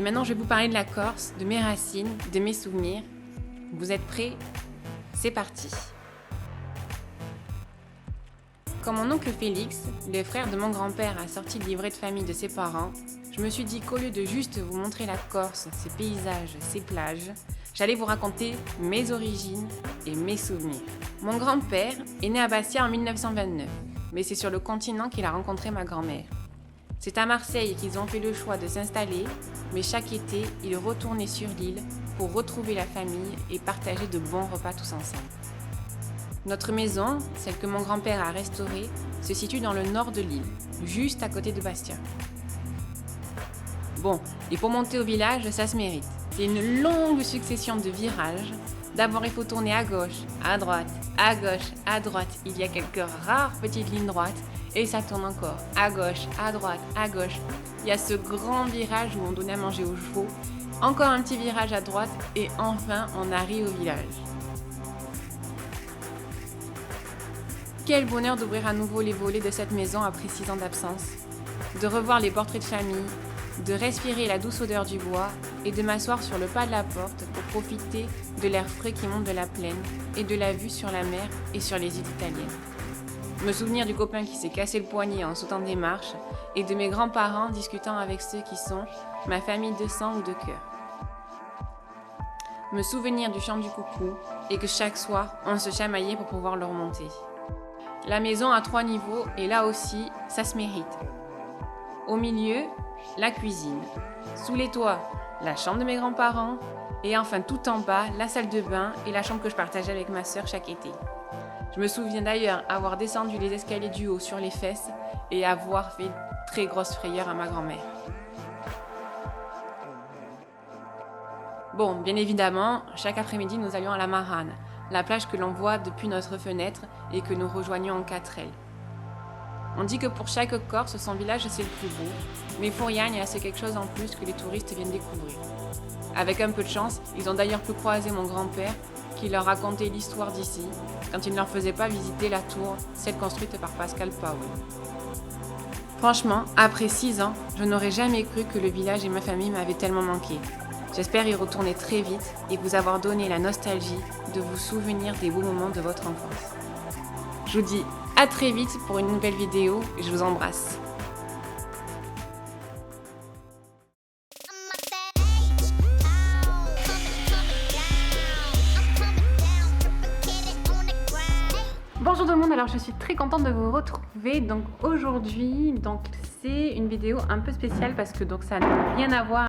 maintenant je vais vous parler de la Corse, de mes racines, de mes souvenirs. Vous êtes prêts? C'est parti! Quand mon oncle Félix, le frère de mon grand-père, a sorti le livret de famille de ses parents, je me suis dit qu'au lieu de juste vous montrer la Corse, ses paysages, ses plages, j'allais vous raconter mes origines et mes souvenirs. Mon grand-père est né à Bastia en 1929, mais c'est sur le continent qu'il a rencontré ma grand-mère. C'est à Marseille qu'ils ont fait le choix de s'installer, mais chaque été, ils retournaient sur l'île pour retrouver la famille et partager de bons repas tous ensemble. Notre maison, celle que mon grand-père a restaurée, se situe dans le nord de l'île, juste à côté de Bastia. Bon, et pour monter au village, ça se mérite. C'est une longue succession de virages. D'abord, il faut tourner à gauche, à droite, à gauche, à droite. Il y a quelques rares petites lignes droites et ça tourne encore à gauche, à droite, à gauche. Il y a ce grand virage où on donnait à manger aux chevaux. Encore un petit virage à droite et enfin, on arrive au village. Quel bonheur d'ouvrir à nouveau les volets de cette maison après 6 ans d'absence, de revoir les portraits de famille, de respirer la douce odeur du bois et de m'asseoir sur le pas de la porte pour profiter de l'air frais qui monte de la plaine et de la vue sur la mer et sur les îles italiennes. Me souvenir du copain qui s'est cassé le poignet en sautant des marches et de mes grands-parents discutant avec ceux qui sont ma famille de sang ou de cœur. Me souvenir du chant du coucou et que chaque soir on se chamaillait pour pouvoir le remonter. La maison a 3 niveaux et là aussi, ça se mérite. Au milieu, la cuisine. Sous les toits, la chambre de mes grands-parents. Et enfin, tout en bas, la salle de bain et la chambre que je partageais avec ma sœur chaque été. Je me souviens d'ailleurs avoir descendu les escaliers du haut sur les fesses et avoir fait très grosse frayeur à ma grand-mère. Bon, bien évidemment, chaque après-midi, nous allions à la Marane, la plage que l'on voit depuis notre fenêtre et que nous rejoignions en 4L. On dit que pour chaque Corse, son village c'est le plus beau, mais Fouriagne, c'est quelque chose en plus que les touristes viennent découvrir. Avec un peu de chance, ils ont d'ailleurs pu croiser mon grand-père qui leur racontait l'histoire d'ici, quand il ne leur faisait pas visiter la tour, celle construite par Pascal Paolo. Franchement, après 6 ans, je n'aurais jamais cru que le village et ma famille m'avaient tellement manqué. J'espère y retourner très vite et vous avoir donné la nostalgie de vous souvenir des beaux moments de votre enfance. Je vous dis à très vite pour une nouvelle vidéo et je vous embrasse. Bonjour tout le monde, alors je suis très contente de vous retrouver. Donc aujourd'hui, c'est une vidéo un peu spéciale parce que ça n'a rien à voir